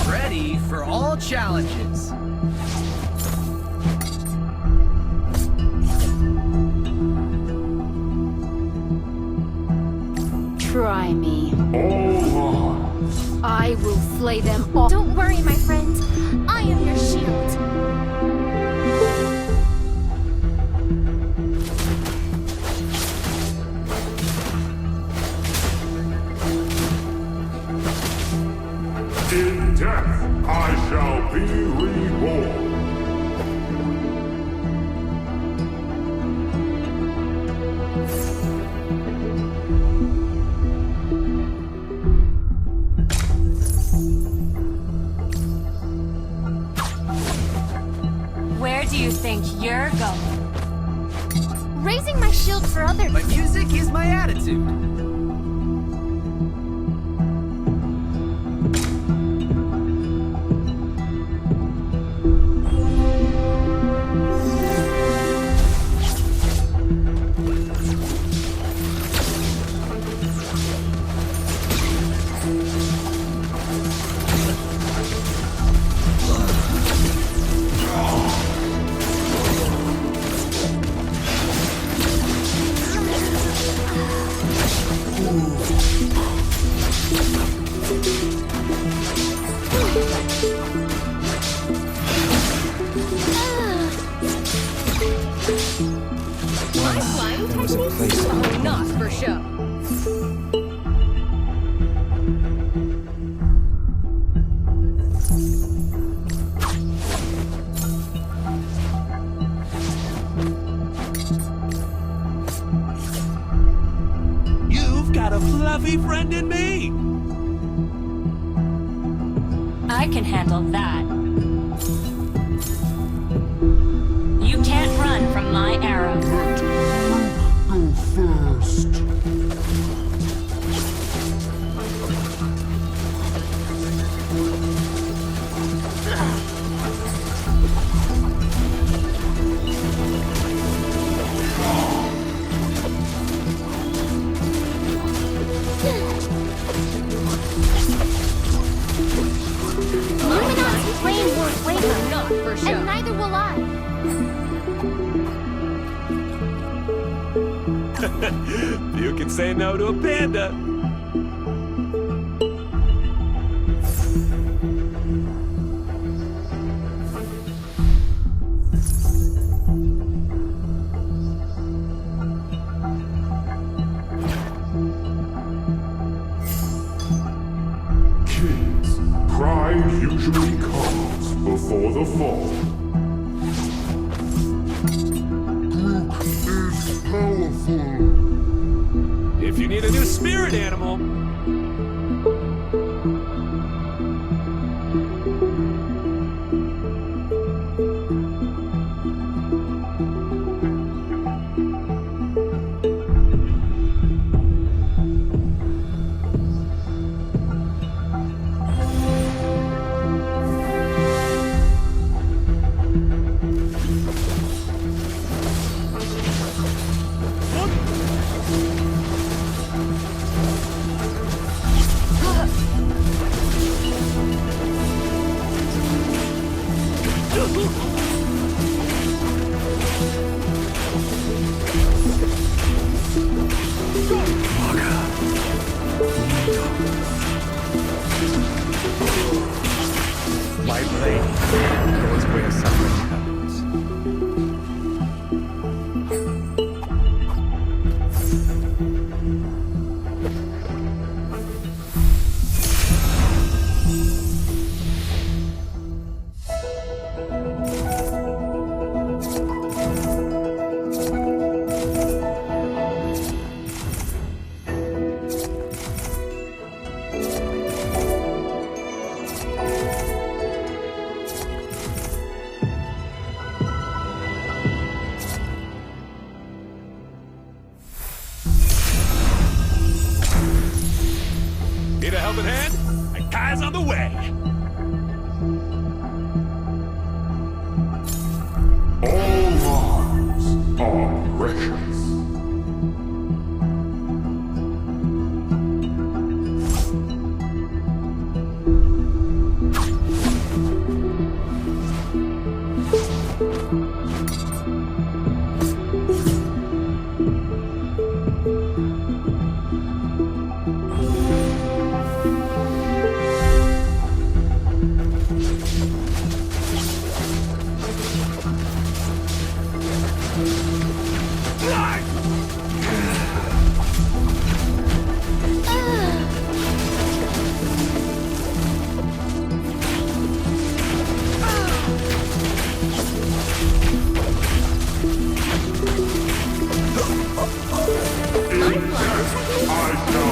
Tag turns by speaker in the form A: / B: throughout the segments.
A: Ready for all challenges.
B: Try me.
C: All
B: I will slay them all.
D: Don't worry, my friend. I am your shield.
C: in death I shall be reborn.
E: Where do you think you're going?
D: Raising my shield for others.
A: My music is my attitude.
B: My flying techniques are not for show.
F: You've got a fluffy friend in me!
E: I can handle that. You can't run from my arrow.
C: Go first.
D: Illuminati flame will waver,
B: Not for show.
D: and neither will I.
F: You can say no to a panda.
C: Kids, pride usually comes before the fall. Brooke is powerful.
F: If you need a new spirit animal, Kai's on the way.
C: All lives are precious.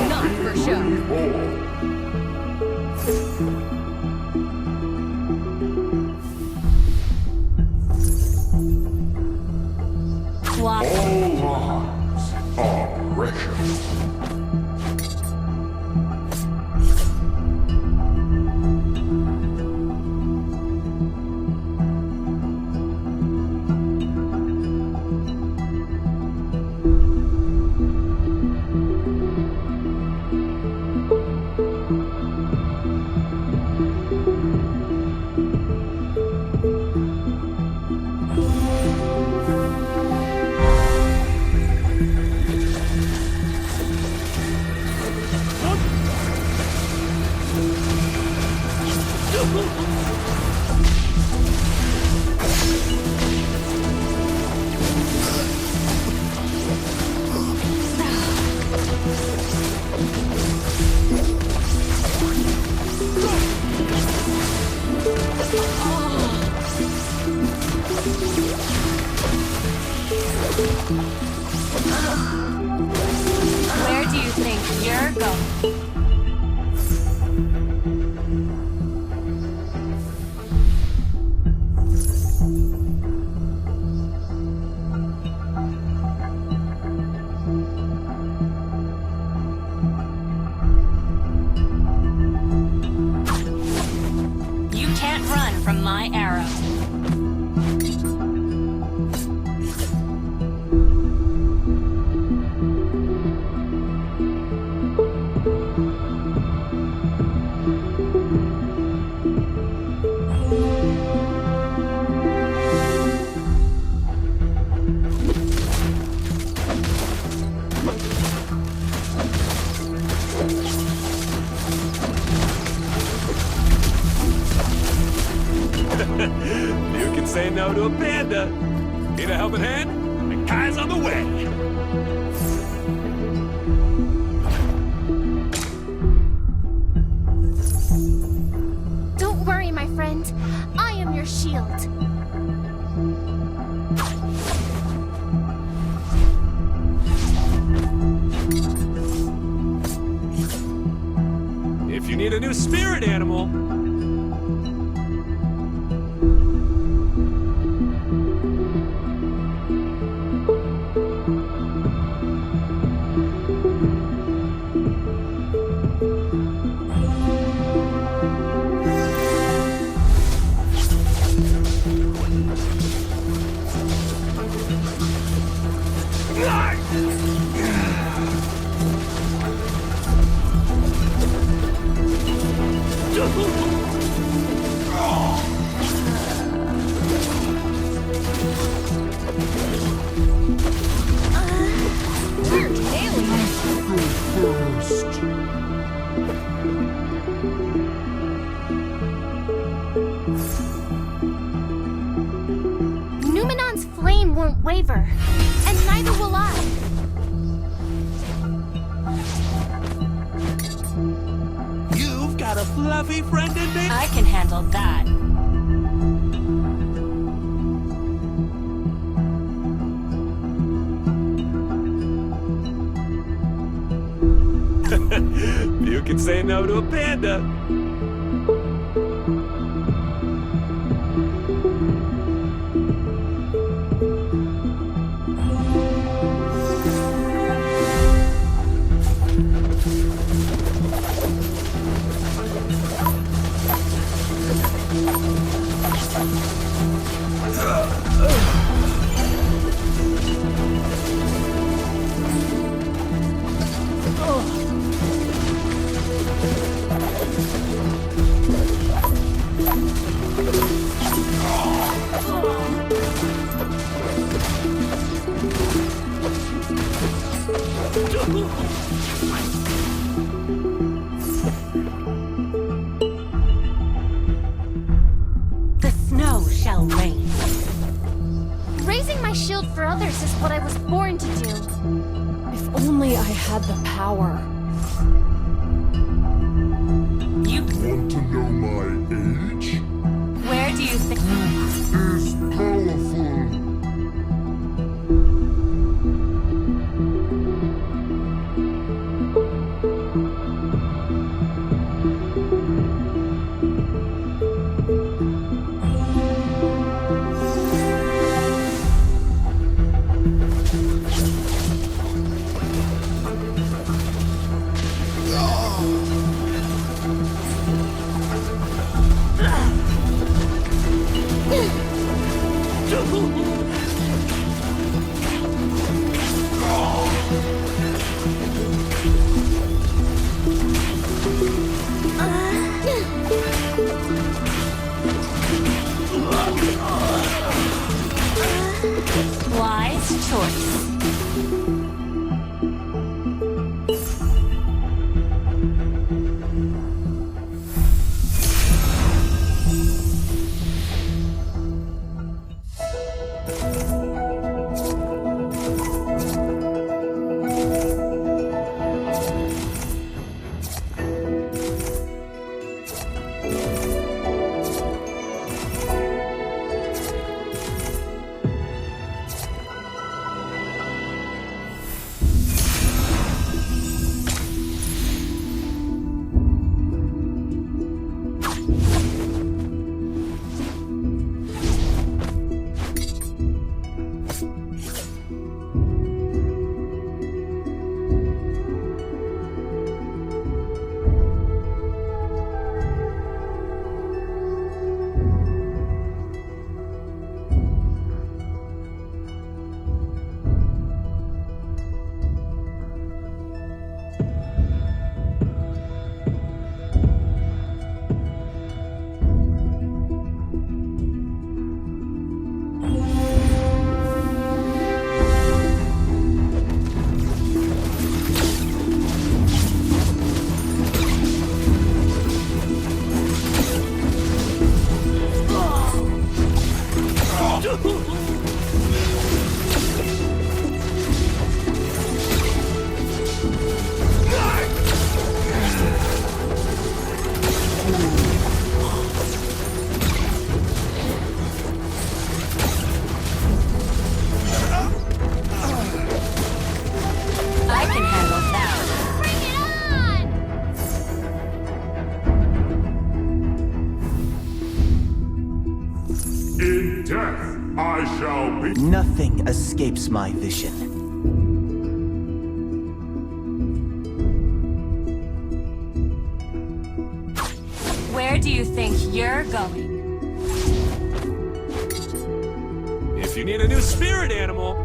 B: Not for show.
E: Walk.
C: All lives are precious.
E: Where do you think you're going? You can't run from my arrow.
F: You can say no to a panda. Need a helping hand? The Kai's on the way.
D: Don't worry, my friend. I am your shield.
F: If you need a new spirit animal,
D: Numenon's flame won't waver, and neither will I.
F: you've got a fluffy friend in me.
E: I can handle that.
F: You can say no to a panda.
E: The snow shall rain.
D: Raising my shield for others is what I was born to do.
B: If only I had the power.
E: You.
C: Want to know my age?
E: Where do you think?
C: Is powerful.
E: Wise choice. I can handle that.
D: Bring it on!
C: In death, I shall be.
G: Nothing escapes my vision.
E: Where do you think you're going?
F: If you need a new spirit animal,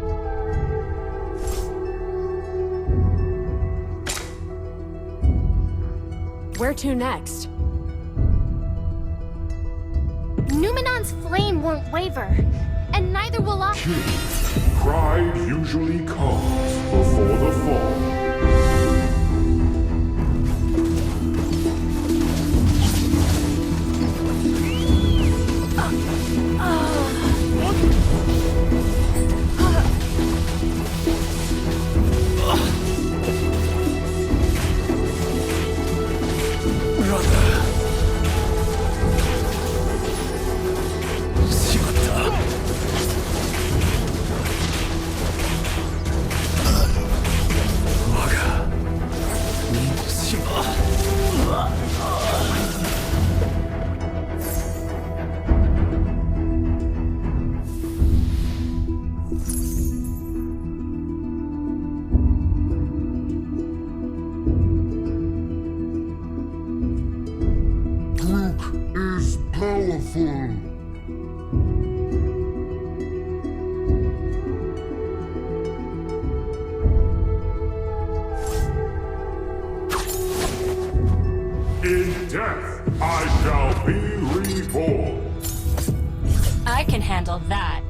B: Where to next?
D: Numenon's flame won't waver, and neither will I.
C: Pride usually comes before the fall. Powerful. In death, I shall be reborn.
E: I can handle that.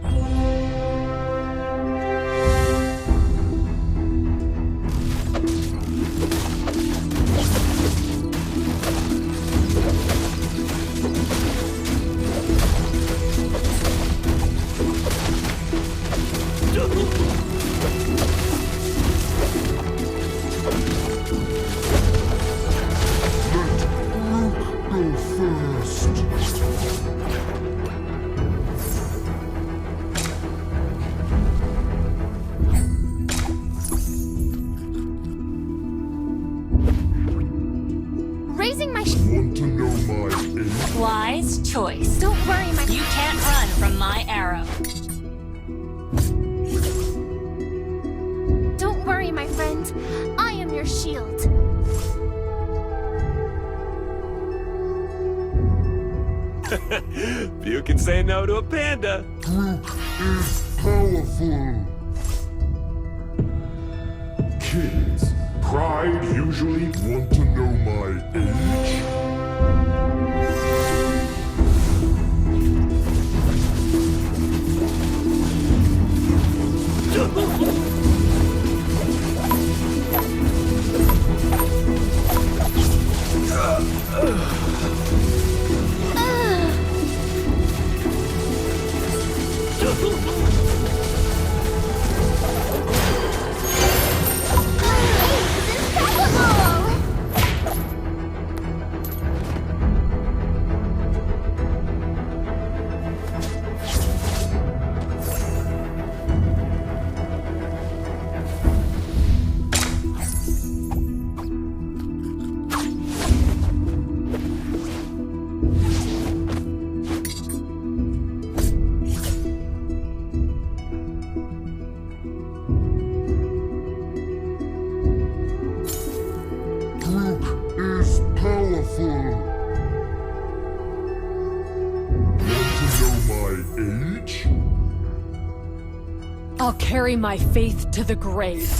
E: choice.
D: Don't worry, my
E: You can't run from my arrow.
D: Don't worry, my friend. I am your shield.
F: Few can say no to a panda.
C: Is powerful. Kids, pride usually want to know my age. Is powerful. Want to know my age?
B: I'll carry my faith to the grave.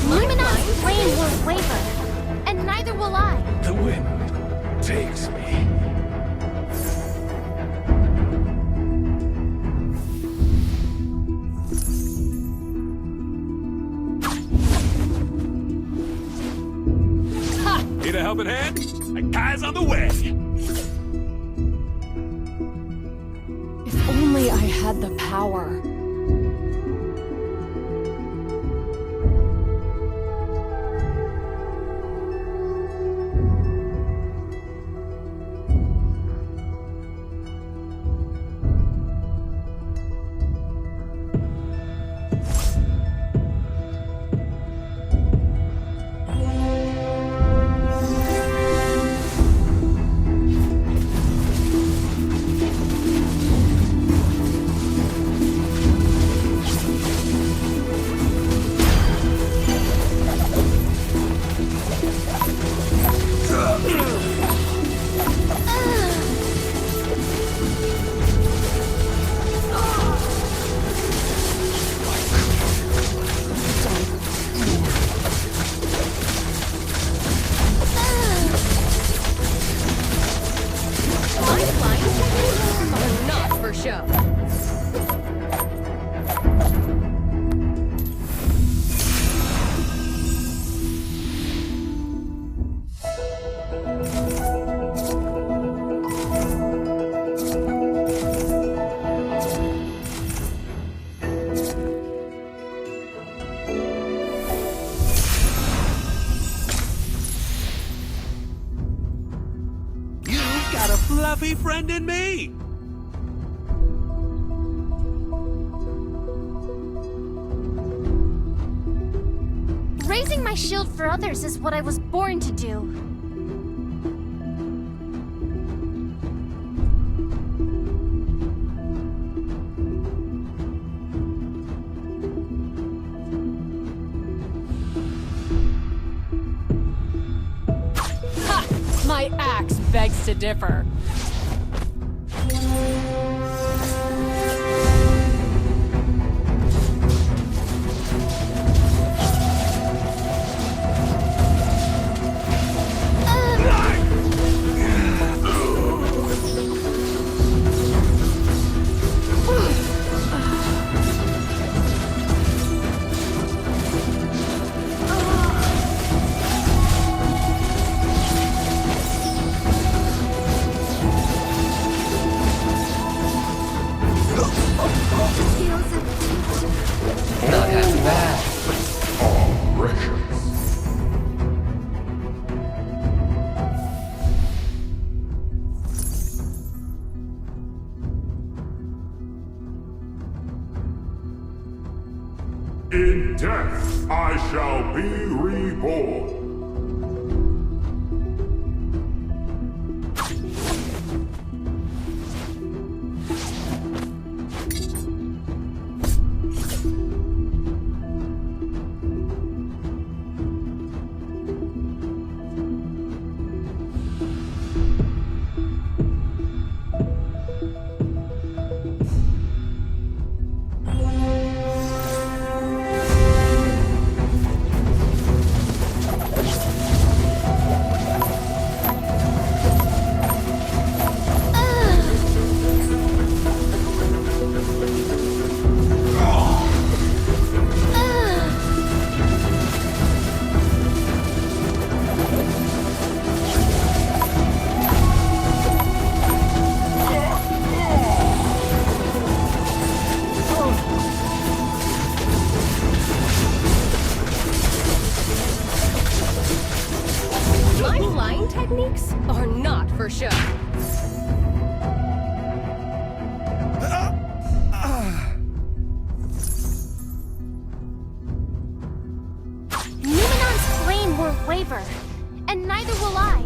D: Luminon's flame won't waver, and neither will I.
F: The wind takes me. Need a helping hand? A guy's on the way.
B: If only I had the power.
F: Got a fluffy friend in me.
D: Raising my shield for others is what I was born to do.
B: My axe begs to differ.
C: In death, I shall be reborn.
B: My flying techniques are not for show.
D: Numenon's flame won't waver, and neither will I.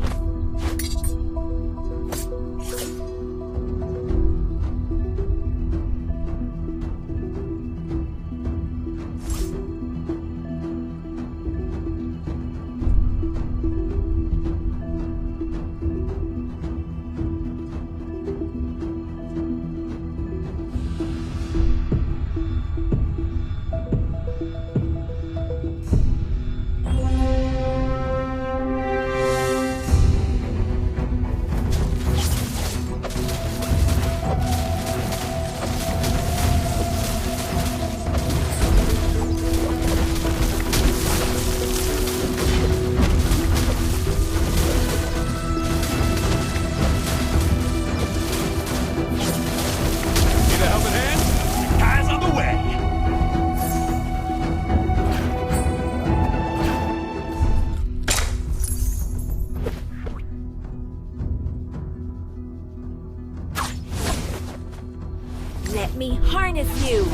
F: Need a helping hand? The guy's on the way.
E: Let me harness you.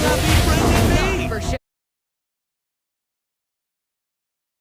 F: not be friends